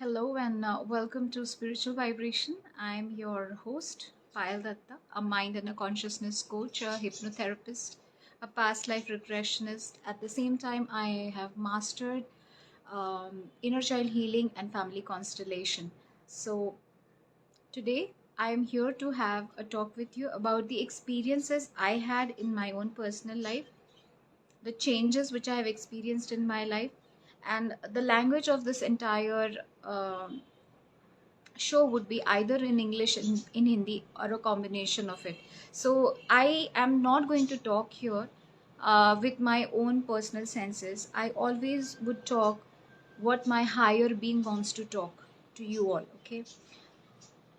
Hello and welcome to Spiritual Vibration. I'm your host, Payal Datta, a mind and a consciousness coach, a hypnotherapist, a past life regressionist. At the same time, I have mastered inner child healing and family constellation. So, today I am here to have a talk with you about the experiences I had in my own personal life, the changes which I have experienced in my life, and the language of this entire show would be either in English in Hindi or a combination of it. So I am not going to talk here with my own personal senses. I always would talk what my higher being wants to talk to you all. Okay,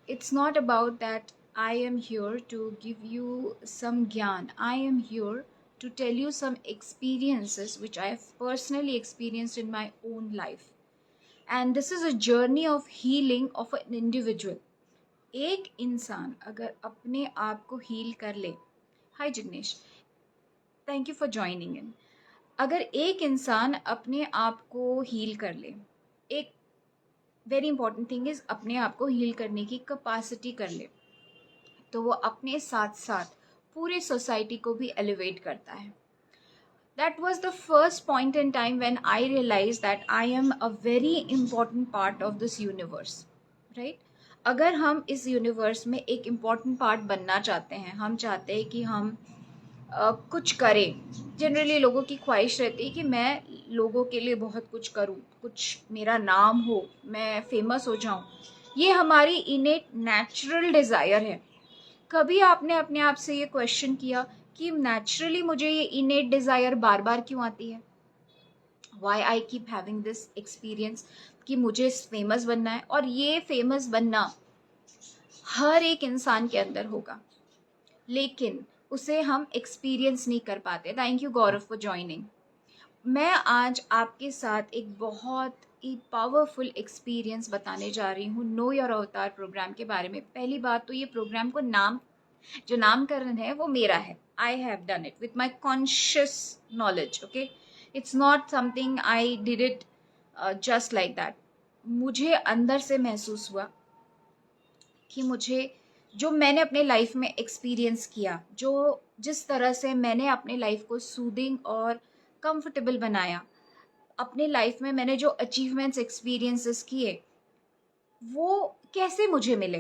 it's not about that I am here to give you some gyan. I am here to tell you some experiences which I have personally experienced in my own life. And this is a journey of healing of an individual. एक इंसान अगर अपने आप को heal कर ले, hi Jignesh, thank you for joining in. अगर एक इंसान अपने आप को हील कर ले, एक वेरी इंपॉर्टेंट थिंग इज अपने आप को हील करने की कैपेसिटी कर ले, तो वो अपने साथ साथ पूरे सोसाइटी को भी एलिवेट करता है। That was the first point in time when I realized that I am a very important part of this universe, right? अगर हम इस यूनिवर्स में एक इम्पॉर्टेंट पार्ट बनना चाहते हैं, हम चाहते हैं कि हम कुछ करें। जनरली लोगों की ख्वाहिश रहती है कि मैं लोगों के लिए बहुत कुछ करूं, कुछ मेरा नाम हो, मैं फेमस हो जाऊं। ये हमारी इनेट नेचुरल डिज़ायर है। कभी आपने अपने आप से ये क्वेश्चन किया कि नेचुरली मुझे ये इनेट डिज़ायर बार बार क्यों आती है? Why I keep having this experience कि मुझे फेमस बनना है, और ये फेमस बनना हर एक इंसान के अंदर होगा, लेकिन उसे हम एक्सपीरियंस नहीं कर पाते। Thank you Gaurav for joining. मैं आज आपके साथ एक बहुत ही पावरफुल एक्सपीरियंस बताने जा रही हूँ नो योर अवतार प्रोग्राम के बारे में। पहली बात तो ये प्रोग्राम को जो नामकरण है वो मेरा है। I have done it with my conscious knowledge. Okay, it's not something I did it just like that. मुझे अंदर से महसूस हुआ कि मुझे जो मैंने अपने लाइफ में एक्सपीरियंस किया, जो जिस तरह से मैंने अपने लाइफ को सूदिंग और कंफर्टेबल बनाया, अपने लाइफ में मैंने जो अचीवमेंट्स एक्सपीरियंसेस किए, वो कैसे मुझे मिले।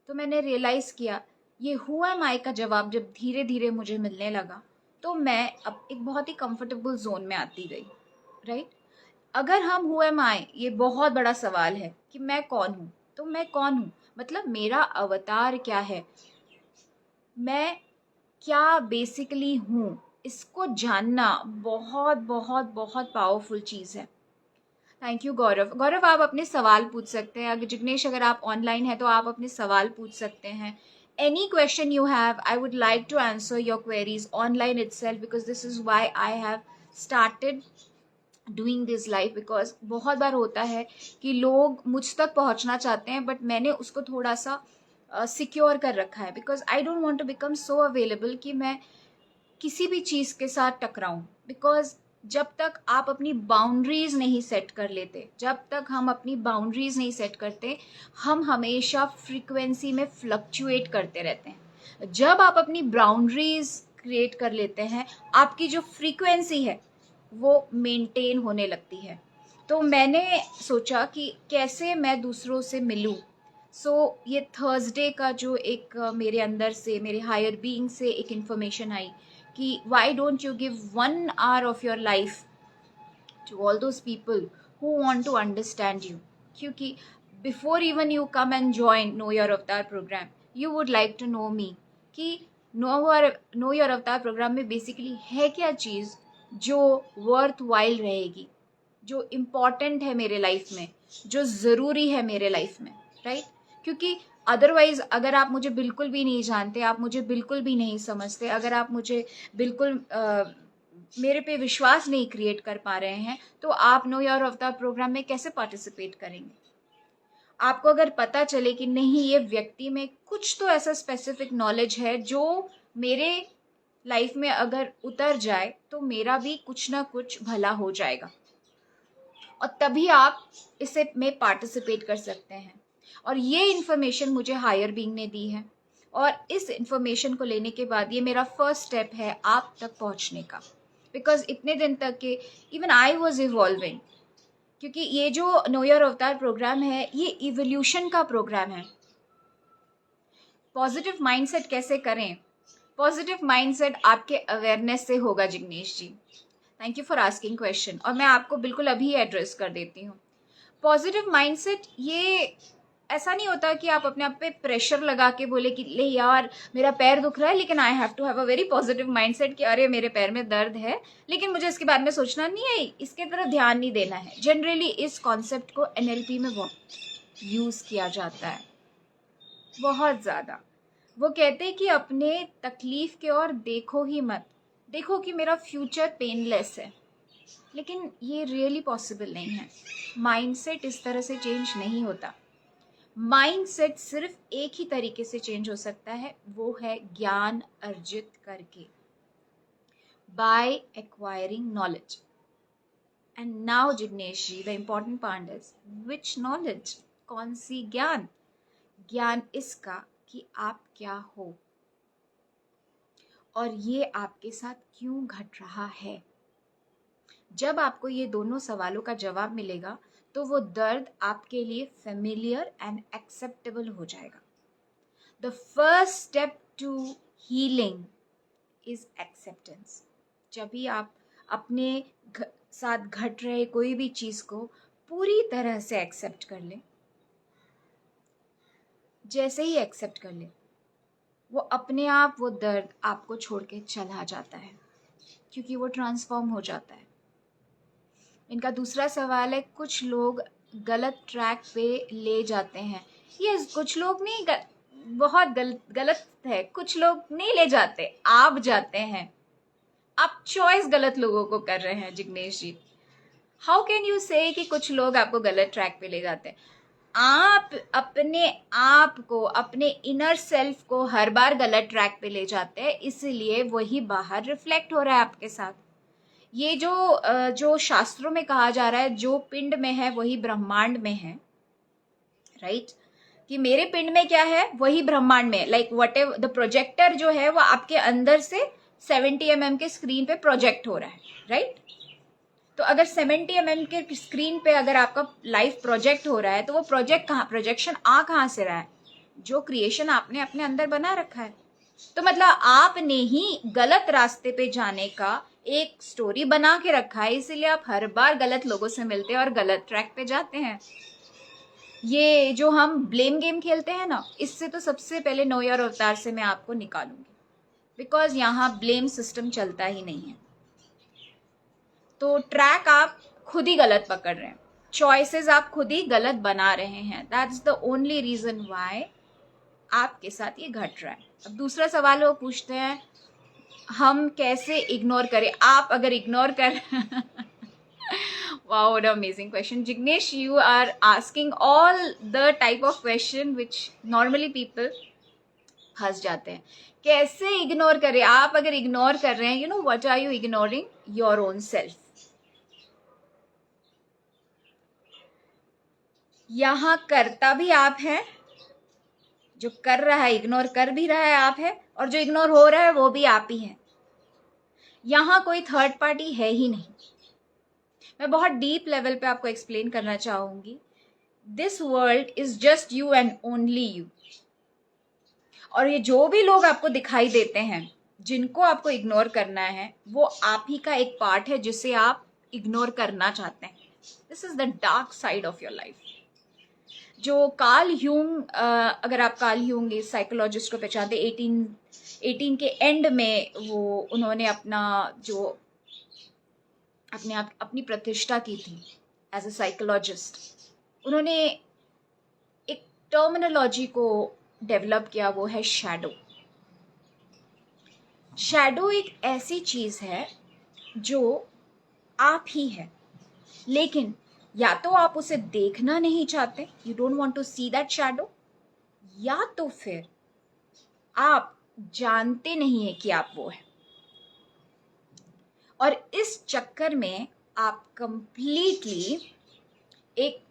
तो मैंने रियलाइज़ किया, ये हु एम आई का जवाब जब धीरे धीरे मुझे मिलने लगा, तो मैं अब एक बहुत ही कंफर्टेबल जोन में आती गई, राइट? अगर हम हु एम आई, ये बहुत बड़ा सवाल है कि मैं कौन हूँ। तो मैं कौन हूँ मतलब मेरा अवतार क्या है, मैं क्या बेसिकली हूँ, इसको जानना बहुत बहुत बहुत पावरफुल चीज़ है। थैंक यू गौरव। गौरव, आप अपने सवाल पूछ सकते हैं। अगर जिग्नेश, अगर आप ऑनलाइन हैं तो आप अपने सवाल पूछ सकते हैं। Any question you have, I would like to answer your queries online itself, because this is why I have started doing this life. Because बहुत बार होता है कि लोग मुझ तक पहुंचना चाहते हैं, बट मैंने उसको थोड़ा सा सिक्योर कर रखा है, because I don't want to become so available कि मैं किसी भी चीज़ के साथ टकराऊं। बिकॉज जब तक आप अपनी बाउंड्रीज नहीं सेट कर लेते, जब तक हम अपनी बाउंड्रीज नहीं सेट करते, हम हमेशा फ्रीक्वेंसी में फ्लक्चुएट करते रहते हैं। जब आप अपनी बाउंड्रीज क्रिएट कर लेते हैं, आपकी जो फ्रीक्वेंसी है वो मेंटेन होने लगती है। तो मैंने सोचा कि कैसे मैं दूसरों से मिलूं। ये थर्सडे का जो एक मेरे अंदर से, मेरे हायर बीइंग से एक इन्फॉर्मेशन आई कि why don't you give 1 hour of your life to all those people who want to understand you. क्योंकि before even you come and join know your अवतार program, you would like to know me कि know your अवतार program में basically है क्या चीज़ जो worth while रहेगी, जो इम्पॉर्टेंट है मेरे लाइफ में, जो ज़रूरी है मेरे लाइफ में, राइट? क्योंकि अदरवाइज अगर आप मुझे बिल्कुल भी नहीं जानते, आप मुझे बिल्कुल भी नहीं समझते, अगर आप मुझे बिल्कुल मेरे पे विश्वास नहीं क्रिएट कर पा रहे हैं, तो आप नो योर अवतार प्रोग्राम में कैसे पार्टिसिपेट करेंगे? आपको अगर पता चले कि नहीं, ये व्यक्ति में कुछ तो ऐसा स्पेसिफिक नॉलेज है जो मेरे लाइफ में अगर उतर जाए तो मेरा भी कुछ ना कुछ भला हो जाएगा। और तभी आप इसे में पार्टिसिपेट कर सकते हैं। और ये इन्फॉर्मेशन मुझे हायर बीइंग ने दी है, और इस इन्फॉर्मेशन को लेने के बाद ये मेरा फर्स्ट स्टेप है आप तक पहुंचने का। बिकॉज इतने दिन तक के इवन आई वॉज इवॉल्विंग, क्योंकि ये जो नो योर अवतार प्रोग्राम है ये इवोल्यूशन का प्रोग्राम है। पॉजिटिव माइंडसेट कैसे करें? पॉजिटिव माइंडसेट आपके अवेयरनेस से होगा Jignesh ji. Thank you for asking question, और मैं आपको बिल्कुल अभी एड्रेस कर देती हूँ। पॉजिटिव माइंडसेट ये ऐसा नहीं होता कि आप अपने आप पे प्रेशर लगा के बोले कि ले यार मेरा पैर दुख रहा है लेकिन I have to have a very positive mindset कि अरे मेरे पैर में दर्द है लेकिन मुझे इसके बारे में सोचना नहीं है, इसके तरफ ध्यान नहीं देना है। जनरली इस कॉन्सेप्ट को एनएलपी में बहुत यूज किया जाता है, बहुत ज़्यादा। वो कहते हैं कि अपने तकलीफ के और देखो ही मत, देखो कि मेरा फ्यूचर पेनलेस है, लेकिन ये रियली पॉसिबल नहीं है। माइंडसेट इस तरह से चेंज नहीं होता। माइंडसेट सिर्फ एक ही तरीके से चेंज हो सकता है, वो है ज्ञान अर्जित करके, by acquiring knowledge. And now Jignesh ji the important part is which knowledge, कौन सी ज्ञान? ज्ञान इसका कि आप क्या हो और ये आपके साथ क्यों घट रहा है। जब आपको ये दोनों सवालों का जवाब मिलेगा तो वो दर्द आपके लिए फेमिलियर एंड एक्सेप्टेबल हो जाएगा। The first step to healing is acceptance. जब भी आप अपने साथ घट रहे कोई भी चीज को पूरी तरह से एक्सेप्ट कर ले, जैसे ही एक्सेप्ट कर ले वो अपने आप वो दर्द आपको छोड़ के चला जाता है, क्योंकि वो ट्रांसफॉर्म हो जाता है। इनका दूसरा सवाल है कुछ लोग गलत ट्रैक पे ले जाते हैं। ये कुछ लोग नहीं, बहुत गलत है, कुछ लोग नहीं ले जाते, आप जाते हैं। आप चॉइस गलत लोगों को कर रहे हैं जिग्नेश जी। हाउ कैन यू से कि कुछ लोग आपको गलत ट्रैक पे ले जाते हैं? आप अपने आप को, अपने इनर सेल्फ को हर बार गलत ट्रैक पे ले जाते हैं, इसलिए वही बाहर रिफ्लेक्ट हो रहा है आपके साथ। ये जो शास्त्रों में कहा जा रहा है जो पिंड में है वही ब्रह्मांड में है, राइट? कि मेरे पिंड में क्या है वही ब्रह्मांड में, like what ever the projector जो है वो आपके अंदर से 70 mm के स्क्रीन पे प्रोजेक्ट हो रहा है, राइट? तो अगर 70 mm के स्क्रीन पे अगर आपका लाइफ प्रोजेक्ट हो रहा है तो वो प्रोजेक्ट प्रोजेक्शन कहाँ से रहा है? जो क्रिएशन आपने अपने अंदर बना रखा है। तो मतलब आपने ही गलत रास्ते पे जाने का एक स्टोरी बना के रखा है, इसीलिए आप हर बार गलत लोगों से मिलते हैं और गलत ट्रैक पे जाते हैं। ये जो हम ब्लेम गेम खेलते हैं ना, इससे तो सबसे पहले नो योर अवतार से मैं आपको निकालूंगी, बिकॉज यहाँ ब्लेम सिस्टम चलता ही नहीं है। तो ट्रैक आप खुद ही गलत पकड़ रहे हैं, चॉइसेस आप खुद ही गलत बना रहे हैं। That's the only reason why आपके साथ ये घट रहा है। अब दूसरा सवाल वो पूछते हैं हम कैसे इग्नोर करें? आप अगर इग्नोर कर wow, what an amazing question, Jignesh. You are asking all the type of question which normally people फंस जाते हैं। कैसे इग्नोर करें? आप अगर इग्नोर कर रहे हैं, you know what are you ignoring? Your own self. यहाँ करता भी आप हैं, जो कर रहा है इग्नोर कर भी रहा है आप है, और जो इग्नोर हो रहा है वो भी आप ही है। यहाँ कोई थर्ड पार्टी है ही नहीं। मैं बहुत डीप लेवल पे आपको एक्सप्लेन करना चाहूंगी। This world is just you and only you. और ये जो भी लोग आपको दिखाई देते हैं जिनको आपको इग्नोर करना है, वो आप ही का एक पार्ट है जिसे आप इग्नोर करना चाहते हैं। This is the dark side of your life. जो कार्ल यूंग, अगर आप कार्ल यूंग इस साइकोलॉजिस्ट को पहचानते, 18 के एंड में वो उन्होंने अपनी प्रतिष्ठा की थी एज अ साइकोलॉजिस्ट। उन्होंने एक टर्मिनोलॉजी को डेवलप किया, वो है शैडो। शैडो एक ऐसी चीज है जो आप ही है, लेकिन या तो आप उसे देखना नहीं चाहते, you don't want to see that shadow, या तो फिर आप जानते नहीं है कि आप वो है। और इस चक्कर में आप कंप्लीटली एक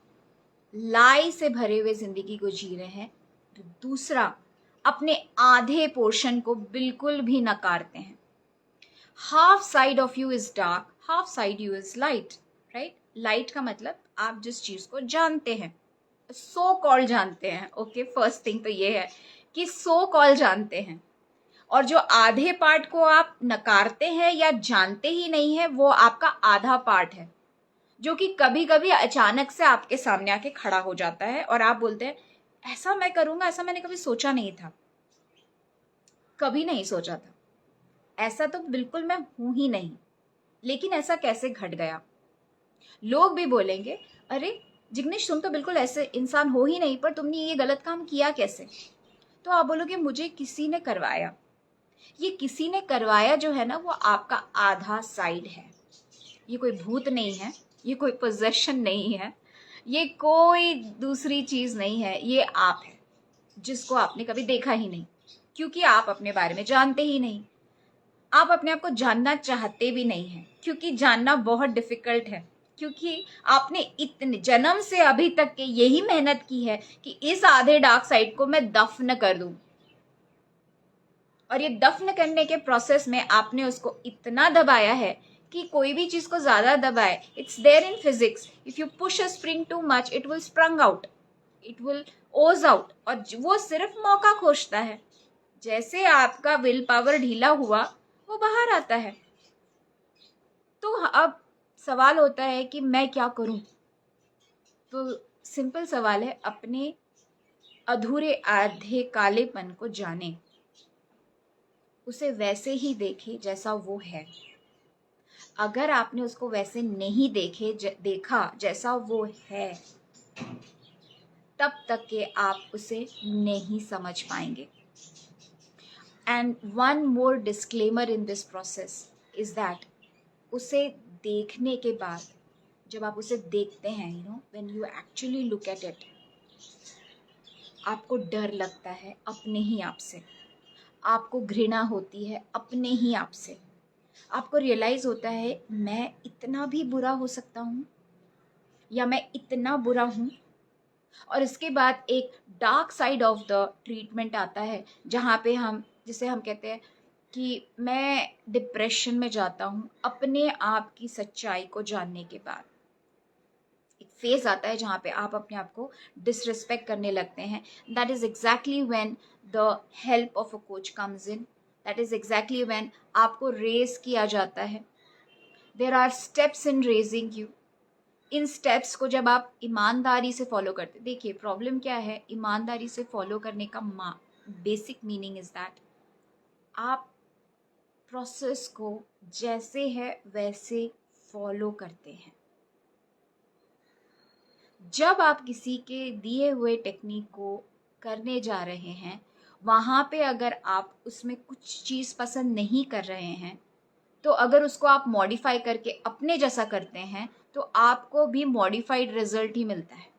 लाई से भरे हुए जिंदगी को जी रहे हैं, तो दूसरा अपने आधे पोर्शन को बिल्कुल भी नकारते हैं। Half side of you is dark, half side you is light, right? Light का मतलब आप जिस चीज को जानते हैं, सो कॉल जानते हैं, ओके, फर्स्ट थिंग तो ये है कि सो कॉल जानते हैं, और जो आधे पार्ट को आप नकारते हैं या जानते ही नहीं है, वो आपका आधा पार्ट है, जो कि कभी कभी अचानक से आपके सामने आके खड़ा हो जाता है और आप बोलते हैं ऐसा मैं करूंगा, ऐसा मैंने कभी सोचा नहीं था, कभी नहीं सोचा था, ऐसा तो बिल्कुल मैं हूं ही नहीं, लेकिन ऐसा कैसे घट गया। लोग भी बोलेंगे अरे जिग्नेश तुम तो बिल्कुल ऐसे इंसान हो ही नहीं, पर तुमने ये गलत काम किया कैसे? तो आप बोलोगे मुझे किसी ने करवाया। ये किसी ने करवाया जो है ना, वो आपका आधा साइड है। ये कोई भूत नहीं है, ये कोई पोजेशन नहीं है, ये कोई दूसरी चीज नहीं है, ये आप है जिसको आपने कभी देखा ही नहीं, क्योंकि आप अपने बारे में जानते ही नहीं। आप अपने आप को जानना चाहते भी नहीं है, क्योंकि जानना बहुत डिफिकल्ट है, क्योंकि आपने इतने जन्म से अभी तक के यही मेहनत की है कि इस आधे डार्क साइड को मैं दफन कर दूं, और ये दफन करने के प्रोसेस में आपने उसको इतना दबाया है कि कोई भी चीज को ज्यादा दबाए, it's there in physics, if you push a spring too much it will sprung out, it will ooze out, और वो सिर्फ मौका खोजता है। जैसे आपका विल पावर ढीला हुआ, वो बाहर आता है। तो अब सवाल होता है कि मैं क्या करूं? तो सिंपल सवाल है, अपने अधूरे आधे कालेपन को जाने, उसे वैसे ही देखे जैसा वो है। अगर आपने उसको वैसे नहीं देखा जैसा वो है, तब तक के आप उसे नहीं समझ पाएंगे। And one more disclaimer in this process is that उसे देखने के बाद, जब आप उसे देखते हैं, when you actually look at it, आपको डर लगता है अपने ही आप से, आपको घृणा होती है अपने ही आप से, आपको रियलाइज होता है मैं इतना भी बुरा हो सकता हूँ, या मैं इतना बुरा हूँ। और इसके बाद एक dark side of the treatment आता है, जहाँ पे जिसे हम कहते हैं कि मैं डिप्रेशन में जाता हूँ अपने आप की सच्चाई को जानने के बाद। एक फेज आता है जहाँ पे आप अपने आप को डिसरिस्पेक्ट करने लगते हैं। That is exactly when the help of a coach comes in, that is exactly when आपको रेज किया जाता है। There are steps in raising you. इन स्टेप्स को जब आप ईमानदारी से फॉलो करते, देखिए प्रॉब्लम क्या है, ईमानदारी से फॉलो करने का बेसिक मीनिंग इज दैट आप प्रोसेस को जैसे है वैसे फॉलो करते हैं। जब आप किसी के दिए हुए टेक्निक को करने जा रहे हैं, वहाँ पे अगर आप उसमें कुछ चीज़ पसंद नहीं कर रहे हैं, तो अगर उसको आप मॉडिफाई करके अपने जैसा करते हैं, तो आपको भी मॉडिफाइड रिजल्ट ही मिलता है।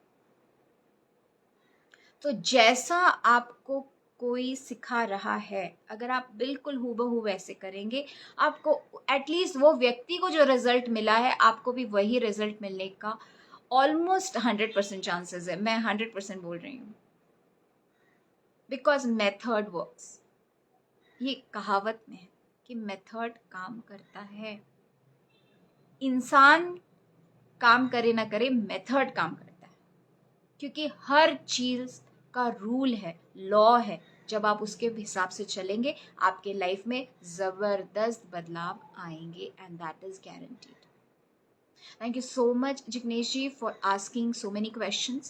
तो जैसा आपको कोई सिखा रहा है, अगर आप बिल्कुल हूबहू वैसे करेंगे, आपको एटलीस्ट वो व्यक्ति को जो रिजल्ट मिला है, आपको भी वही रिजल्ट मिलने का ऑलमोस्ट 100% चांसेस है। मैं 100% बोल रही हूँ, बिकॉज मेथड वर्क्स। ये कहावत में है कि मेथड काम करता है। इंसान काम करे ना करे, मेथड काम करता है, क्योंकि हर चीज का रूल है, लॉ है। जब आप उसके हिसाब से चलेंगे, आपके लाइफ में जबरदस्त बदलाव आएंगे, and that is guaranteed. Thank you so much, Jignesh ji, for asking so many questions.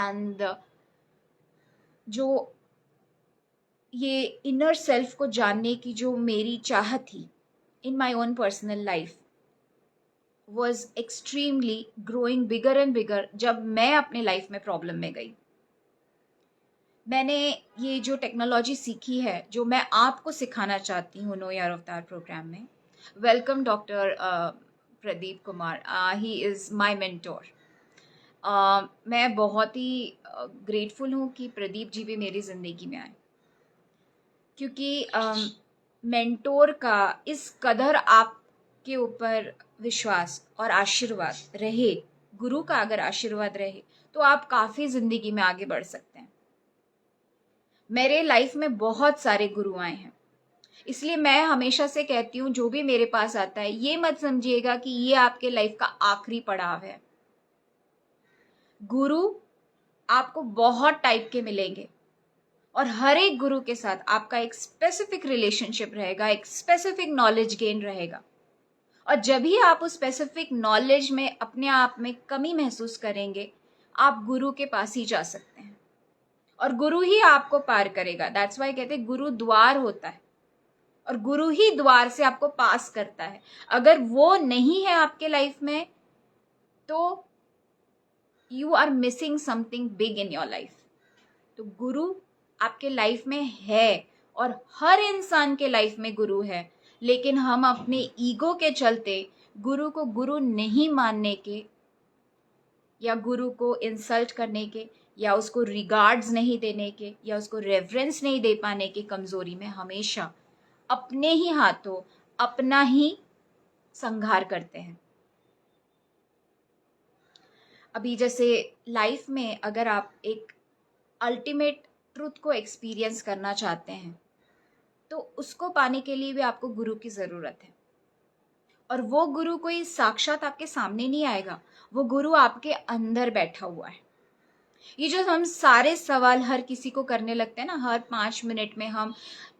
And जो ये इनर सेल्फ को जानने की जो मेरी चाह थी in my own personal life was extremely growing bigger and bigger. जब मैं अपने लाइफ में प्रॉब्लम में गई, मैंने ये जो टेक्नोलॉजी सीखी है, जो मैं आपको सिखाना चाहती हूँ नो योर अवतार प्रोग्राम में। Welcome doctor Pradeep Kumar, he is my mentor. मैं बहुत ही ग्रेटफुल हूँ कि प्रदीप जी भी मेरी ज़िंदगी में आए, क्योंकि मेंटोर का इस कदर आपके ऊपर विश्वास और आशीर्वाद रहे, गुरु का अगर आशीर्वाद रहे तो आप काफी जिंदगी में आगे बढ़ सकते हैं। मेरे लाइफ में बहुत सारे गुरु आए हैं, इसलिए मैं हमेशा से कहती हूँ जो भी मेरे पास आता है ये मत समझिएगा कि ये आपके लाइफ का आखिरी पड़ाव है। गुरु आपको बहुत टाइप के मिलेंगे और हर एक गुरु के साथ आपका एक स्पेसिफिक रिलेशनशिप रहेगा, एक स्पेसिफिक नॉलेज गेन रहेगा। और जब भी आप उस स्पेसिफिक नॉलेज में अपने आप में कमी महसूस करेंगे, आप गुरु के पास ही जा सकते हैं और गुरु ही आपको पार करेगा। दैट्स वाई कहते हैं गुरु द्वार होता है और गुरु ही द्वार से आपको पास करता है। अगर वो नहीं है आपके लाइफ में तो you are missing something big in your life. तो गुरु आपके लाइफ में है और हर इंसान के लाइफ में गुरु है, लेकिन हम अपने ईगो के चलते गुरु को गुरु नहीं मानने के या गुरु को इंसल्ट करने के या उसको रिगार्ड्स नहीं देने के या उसको रेवरेंस नहीं दे पाने की कमजोरी में हमेशा अपने ही हाथों अपना ही संहार करते हैं। अभी जैसे लाइफ में अगर आप एक अल्टीमेट ट्रुथ को एक्सपीरियंस करना चाहते हैं तो उसको पाने के लिए भी आपको गुरु की जरूरत है। और वो गुरु कोई साक्षात आपके सामने नहीं आएगा, वो गुरु आपके अंदर बैठा हुआ है। ये जो हम सारे सवाल हर किसी को करने लगते हैं ना, हर 5 मिनट में हम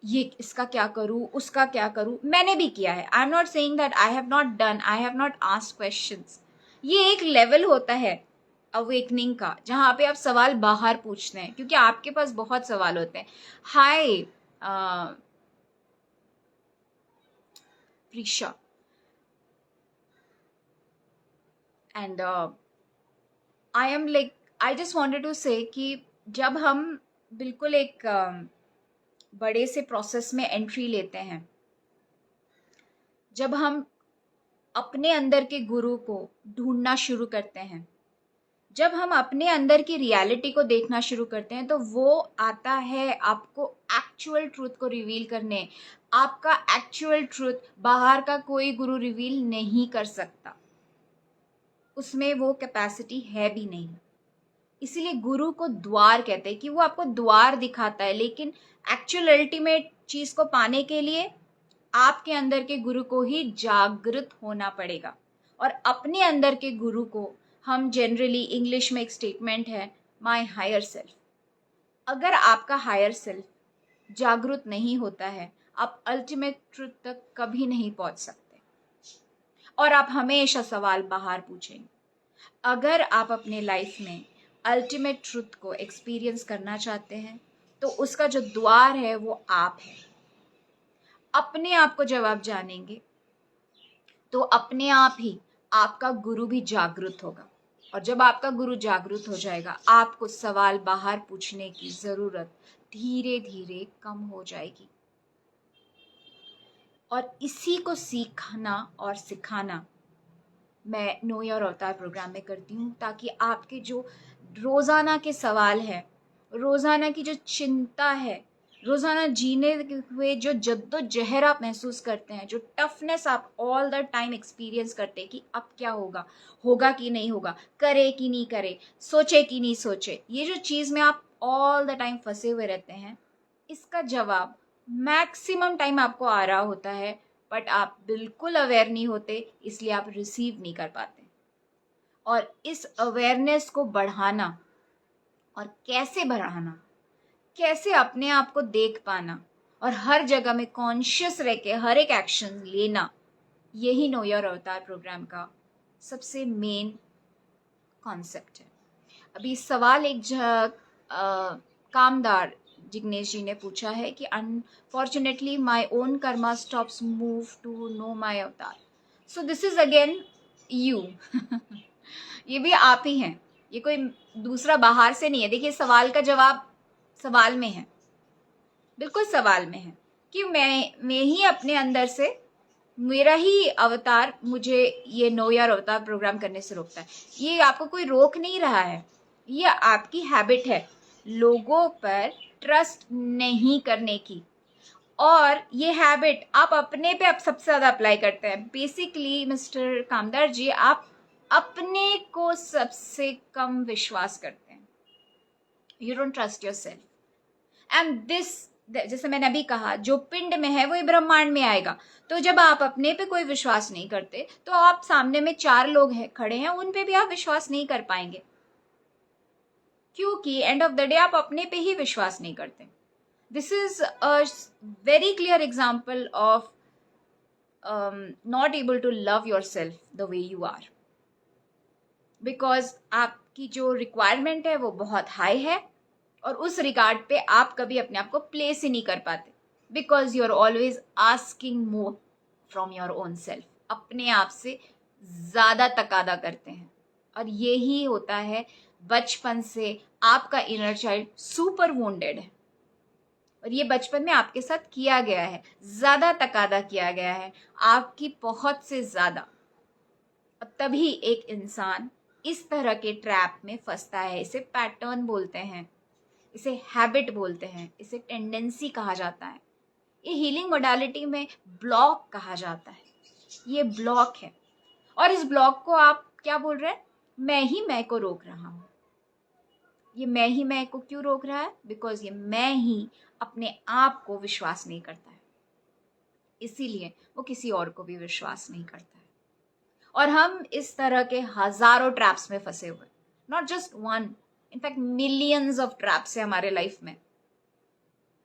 ये इसका क्या करूं, उसका क्या करूं, मैंने भी किया है। आई am not saying that I have not done, I have not asked questions. ये एक लेवल होता है अवेकनिंग का जहां पे आप सवाल बाहर पूछते हैं, क्योंकि आपके पास बहुत सवाल होते हैं। Hi Prisha, and I am like I just wanted to say कि जब हम बिल्कुल एक बड़े से प्रोसेस में एंट्री लेते हैं, जब हम अपने अंदर के गुरु को ढूंढना शुरू करते हैं, जब हम अपने अंदर की रियलिटी को देखना शुरू करते हैं, तो वो आता है आपको एक्चुअल ट्रूथ को रिवील करने। आपका एक्चुअल ट्रूथ बाहर का कोई गुरु रिवील नहीं कर सकता, उसमें वो कैपेसिटी है भी नहीं। इसीलिए गुरु को द्वार कहते हैं कि वो आपको द्वार दिखाता है, लेकिन एक्चुअल अल्टीमेट चीज को पाने के लिए आपके अंदर के गुरु को ही जागृत होना पड़ेगा। और अपने अंदर के गुरु को हम जनरली इंग्लिश में एक स्टेटमेंट है, माय हायर सेल्फ। अगर आपका हायर सेल्फ जागृत नहीं होता है, आप अल्टीमेट ट्रुथ तक कभी नहीं पहुंच सकते और आप हमेशा सवाल बाहर पूछेंगे। अगर आप अपने लाइफ में अल्टीमेट ट्रुथ को एक्सपीरियंस करना चाहते हैं तो उसका जो द्वार है वो आप है। अपने आप को जब आप जानेंगे तो अपने आप ही आपका गुरु भी जागृत होगा, और जब आपका गुरु जागृत हो जाएगा आपको सवाल बाहर पूछने की जरूरत धीरे धीरे कम हो जाएगी। और इसी को सीखना और सिखाना मैं नो योर अवतार प्रोग्राम में करती हूँ, ताकि आपके जो रोजाना के सवाल है, रोजाना की जो चिंता है, रोजाना जीने हुए जो जद्दोजहद आप महसूस करते हैं, जो टफनेस आप ऑल द टाइम एक्सपीरियंस करते हैं कि अब क्या होगा, होगा कि नहीं होगा, करे कि नहीं करे, सोचे कि नहीं सोचे, ये जो चीज में आप ऑल द टाइम फंसे हुए रहते हैं, इसका जवाब मैक्सिमम टाइम आपको आ रहा होता है, बट आप बिल्कुल अवेयर नहीं होते, इसलिए आप रिसीव नहीं कर पाते। और इस अवेयरनेस को बढ़ाना और कैसे बढ़ाना, कैसे अपने आप को देख पाना और हर जगह में कॉन्शियस रह के हर एक एक्शन लेना, यही नो योर अवतार प्रोग्राम का सबसे मेन कॉन्सेप्ट है। अभी सवाल एक कामदार जिग्नेश जी ने पूछा है कि unfortunately my own karma stops move to know my avatar. So this is again you. ये भी आप ही हैं, ये कोई दूसरा बाहर से नहीं है। देखिए सवाल का जवाब सवाल में है, बिल्कुल सवाल में है कि मैं ही अपने अंदर से, मेरा ही अवतार मुझे ये नो योर अवतार प्रोग्राम करने से रोकता है। ये आपको कोई रोक नहीं रहा है, ये आपकी हैबिट है लोगों पर ट्रस्ट नहीं करने की, और ये हैबिट आप अपने पे आप सबसे ज्यादा अप्लाई करते हैं। बेसिकली मिस्टर कामदार जी, आप अपने को सबसे कम विश्वास करते हैं. You don't trust your self. And this, जैसे मैंने अभी कहा, जो पिंड में है वही ब्रह्मांड में आएगा. तो जब आप अपने पे कोई विश्वास नहीं करते तो आप सामने में 4 लोग हैं खड़े हैं, उन पे भी आप विश्वास नहीं कर पाएंगे, क्योंकि एंड ऑफ द डे आप अपने पे ही विश्वास नहीं करते. This is a very clear example of not able to love your self the way you are, because आपकी जो रिक्वायरमेंट है वो बहुत हाई है और उस रिगार्ड पे आप कभी अपने आप को प्लेस ही नहीं कर पाते, because you are always asking more from your own self. अपने आप से ज्यादा तकादा करते हैं. और यही होता है, बचपन से आपका इनर चाइल्ड सुपर वुंडेड है और ये बचपन में आपके साथ किया गया है, ज्यादा तकादा किया गया है, आपकी बहुत से ज्यादा. और तभी एक इंसान इस तरह के ट्रैप में फंसता है. इसे पैटर्न बोलते हैं, इसे हैबिट बोलते हैं, इसे टेंडेंसी कहा जाता है. ये हीलिंग मोडालिटी में ब्लॉक कहा जाता है. ये ब्लॉक है और इस ब्लॉक को आप क्या बोल रहे हैं? मैं ही मैं को रोक रहा हूं. ये मैं ही मैं को क्यों रोक रहा है? बिकॉज ये मैं ही अपने आप को विश्वास नहीं करता है, इसीलिए वो किसी और को भी विश्वास नहीं करता है. और हम इस तरह के हजारों ट्रैप्स में फंसे हुए, not just one, in fact millions of traps है हमारे लाइफ में.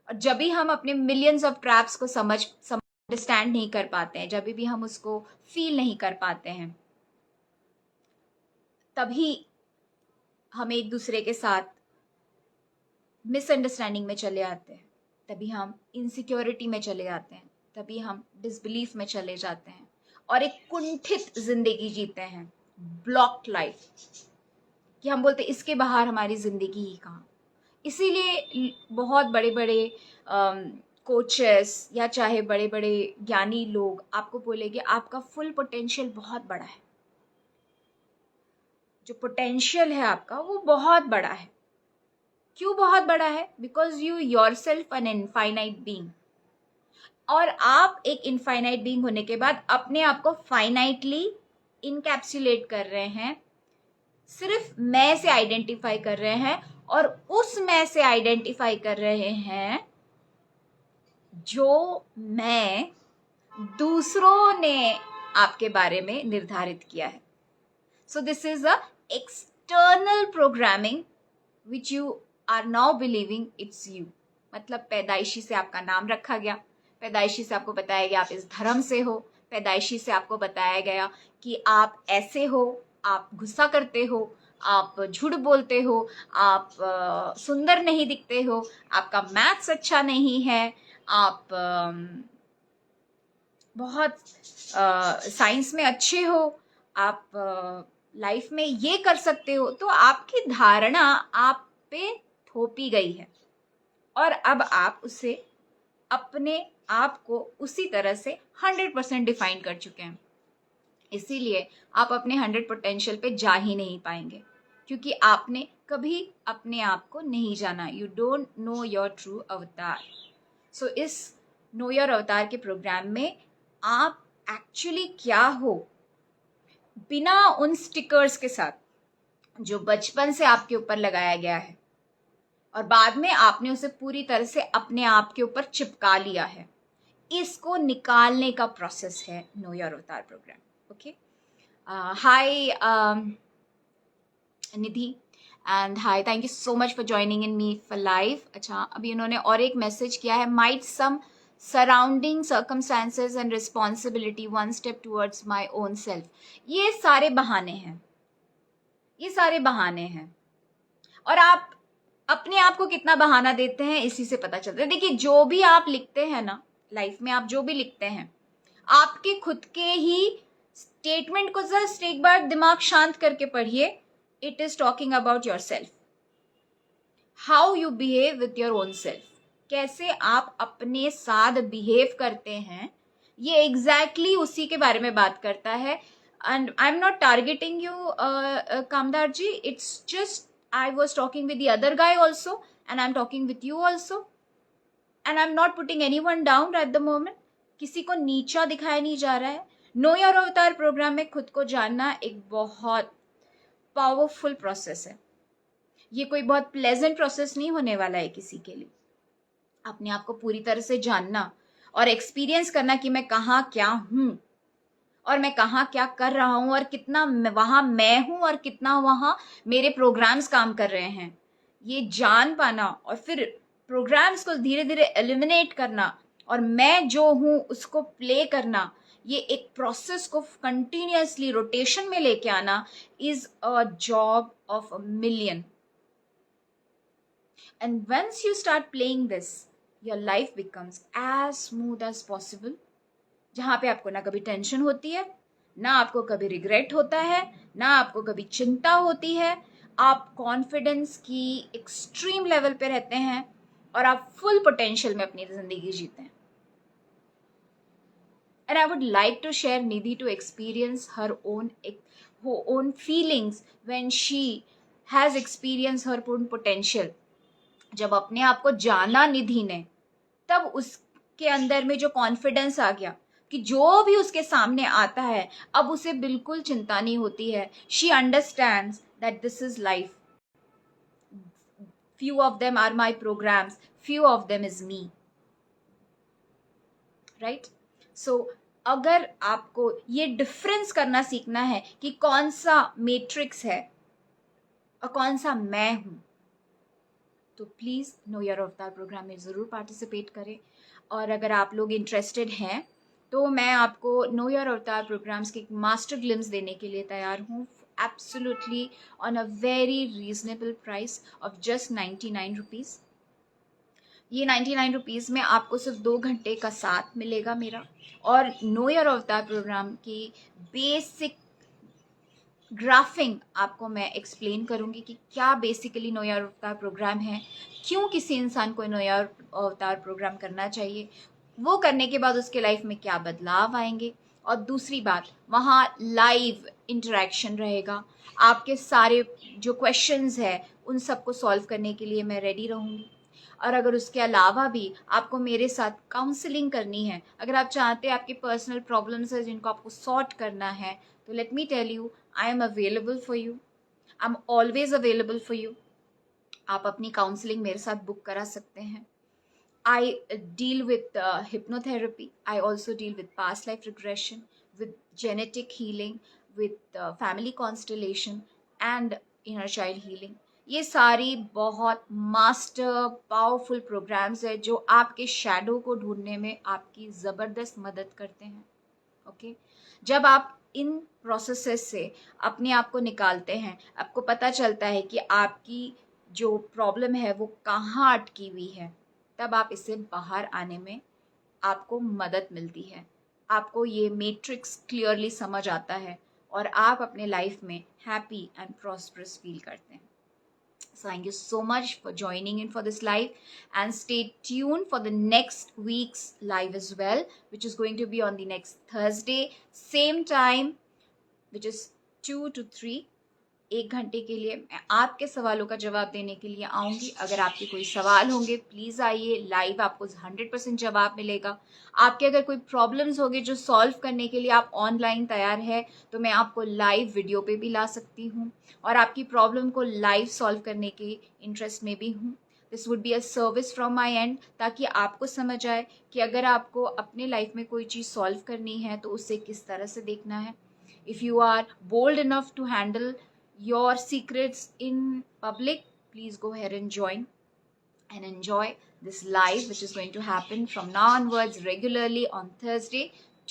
और जब भी हम अपने मिलियंस ऑफ ट्रैप्स को अंडरस्टैंड नहीं कर पाते हैं, जब भी हम उसको फील नहीं कर पाते हैं, तभी हम एक दूसरे के साथ मिसअंडरस्टैंडिंग में चले आते हैं, तभी हम इनसिक्योरिटी में चले जाते हैं, तभी हम डिसबिलीफ में चले जाते हैं और एक कुंठित जिंदगी जीते हैं, ब्लॉक्ड लाइफ, कि हम बोलते इसके बाहर हमारी जिंदगी ही कहाँ. इसीलिए बहुत बड़े बड़े कोचेस या चाहे बड़े बड़े ज्ञानी लोग आपको बोलेंगे आपका फुल पोटेंशियल बहुत बड़ा है. जो पोटेंशियल है आपका वो बहुत बड़ा है. क्यों बहुत बड़ा है? Because you yourself an infinite being. और आप एक इनफाइनाइट बीइंग होने के बाद अपने आप को फाइनाइटली इनकैप्सुलेट कर रहे हैं, सिर्फ मैं से आइडेंटिफाई कर रहे हैं और उस मैं से आइडेंटिफाई कर रहे हैं जो मैं दूसरों ने आपके बारे में निर्धारित किया है. So this is a external programming which you are now believing it's you. मतलब पैदाइशी से आपका नाम रखा गया, पैदाइशी से आपको बताया गया आप इस धर्म से हो, पैदाइशी से आपको बताया गया कि आप ऐसे हो, आप गुस्सा करते हो, आप झूठ बोलते हो, आप सुंदर नहीं दिखते हो, आपका मैथ्स अच्छा नहीं है, आप बहुत साइंस में अच्छे हो, आप लाइफ में ये कर सकते हो. तो आपकी धारणा आप पे थोपी गई है और अब आप उसे अपने आप को उसी तरह से 100% डिफाइन कर चुके हैं. इसीलिए आप अपने 100 पोटेंशियल पे जा ही नहीं पाएंगे, क्योंकि आपने कभी अपने आप को नहीं जाना. You don't know your true अवतार. सो इस नो योर अवतार के प्रोग्राम में आप एक्चुअली क्या हो, बिना उन स्टिकर्स के साथ जो बचपन से आपके ऊपर लगाया गया है और बाद में आपने उसे पूरी तरह से अपने आप के ऊपर चिपका लिया है, इसको निकालने का प्रोसेस है नो योर अवतार program. Okay, hi Nidhi and hi, thank you so much for joining in me for live. अच्छा, अभी उन्होंने और एक मैसेज किया है, might some surrounding circumstances and responsibility one step towards my own self. ये सारे बहाने हैं, ये सारे बहाने हैं. और आप अपने आप को कितना बहाना देते हैं इसी से पता चलता है. देखिए, जो भी आप लिखते हैं ना लाइफ में, आप जो भी लिखते हैं, आपके खुद के ही स्टेटमेंट को जस्ट एक बार दिमाग शांत करके पढ़िए. It is talking about your self, how you behave with your own self. कैसे आप अपने साथ बिहेव करते हैं, ये एग्जैक्टली उसी के बारे में बात करता है. And I am not targeting you Kamdar ji, it's just I was talking with the other guy also and I'm talking with you also and I'm not putting anyone down at the moment. किसी को नीचा दिखाया नहीं जा रहा है, know your अवतार program में खुद को जानना एक बहुत पावरफुल प्रोसेस है। ये कोई बहुत प्लेजेंट प्रोसेस नहीं होने वाला है किसी के लिए। अपने आप को पूरी तरह से जानना और एक्सपीरियंस करना कि मैं कहाँ क्या हूं और मैं कहाँ क्या कर रहा हूं और कितना वहां मैं हूं और कितना वहां मेरे प्रोग्राम्स काम कर रहे हैं, ये जान पाना और फिर प्रोग्राम्स को धीरे धीरे एलिमिनेट करना और मैं जो हूं उसको प्ले करना, ये एक प्रोसेस को कंटिन्यूअसली रोटेशन में लेके आना is a job of a million. And once you start playing this, your life becomes as smooth as possible. जहां पे आपको ना कभी टेंशन होती है, ना आपको कभी रिग्रेट होता है, ना आपको कभी चिंता होती है। आप कॉन्फिडेंस की एक्सट्रीम लेवल पे रहते हैं और आप फुल पोटेंशियल में अपनी जिंदगी जीते हैं। And I would like to share Nidhi to experience her own feelings when she has experienced her own potential. जब अपने आप को जाना निधि ने, तब उसके अंदर में जो कॉन्फिडेंस आ गया कि जो भी उसके सामने आता है अब उसे बिल्कुल चिंता नहीं होती है। She understands that this is life, few of them are my programs, few of them is me, right? So अगर आपको ये डिफरेंस करना सीखना है कि कौन सा मैट्रिक्स है और कौन सा मैं हूं, तो प्लीज़ नो योर अवतार प्रोग्राम में ज़रूर पार्टिसिपेट करें। और अगर आप लोग इंटरेस्टेड हैं तो मैं आपको नो योर अवतार प्रोग्राम्स की एक मास्टर ग्लिम्स देने के लिए तैयार हूँ, absolutely on a very reasonable price of just 99 rupees. ये 99 रुपीज़ में आपको सिर्फ 2 घंटे का साथ मिलेगा मेरा, और नो योर अवतार प्रोग्राम की बेसिक ग्राफिंग आपको मैं एक्सप्लेन करूंगी कि क्या बेसिकली नो योर अवतार प्रोग्राम है, क्यों किसी इंसान को नो योर अवतार प्रोग्राम करना चाहिए, वो करने के बाद उसके लाइफ में क्या बदलाव आएंगे। और दूसरी बात, वहाँ लाइव इंटरेक्शन रहेगा, आपके सारे जो क्वेश्चंस है उन सबको सॉल्व करने के लिए मैं रेडी रहूँगी। और अगर उसके अलावा भी आपको मेरे साथ काउंसलिंग करनी है, अगर आप चाहते हैं आपके पर्सनल प्रॉब्लम्स है जिनको आपको सॉर्ट करना है, तो let me tell you, I am available for you, I am always available for you. आप अपनी काउंसलिंग मेरे साथ बुक करा सकते हैं। I deal with hypnotherapy. I also deal with past life regression, with genetic healing, with family constellation and inner child healing. ये सारी बहुत मास्टर पावरफुल प्रोग्राम्स है जो आपके शैडो को ढूंढने में आपकी ज़बरदस्त मदद करते हैं। ओके, जब आप इन प्रोसेसेस से अपने आप को निकालते हैं, आपको पता चलता है कि आपकी जो प्रॉब्लम है वो कहाँ अटकी हुई है, तब आप इससे बाहर आने में आपको मदद मिलती है, आपको ये मैट्रिक्स क्लियरली समझ आता है और आप अपने लाइफ में हैप्पी एंड प्रॉस्परस फील करते हैं। So thank you so much for joining in for this live, and stay tuned for the next week's live as well, which is going to be on the next Thursday, same time, which is 2 to 3। 1 घंटे के लिए मैं आपके सवालों का जवाब देने के लिए आऊँगी। अगर आपके कोई सवाल होंगे प्लीज़ आइए, लाइव आपको 100% जवाब मिलेगा। आपके अगर कोई प्रॉब्लम्स होंगे जो सॉल्व करने के लिए आप ऑनलाइन तैयार है, तो मैं आपको लाइव वीडियो पे भी ला सकती हूँ और आपकी प्रॉब्लम को लाइव सॉल्व करने के इंटरेस्ट में भी हूँ। This would be a service from my and, ताकि आपको समझ आए कि अगर आपको अपने लाइफ में कोई चीज़ सॉल्व करनी है तो उसे किस तरह से देखना है। If you are bold enough to handle your secrets in public, please go ahead and join and enjoy this live, which is going to happen from now onwards regularly on Thursday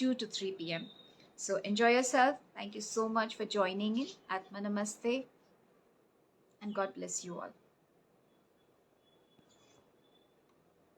2 to 3 p.m. So enjoy yourself. Thank you so much for joining in. Atma Namaste and God bless you all.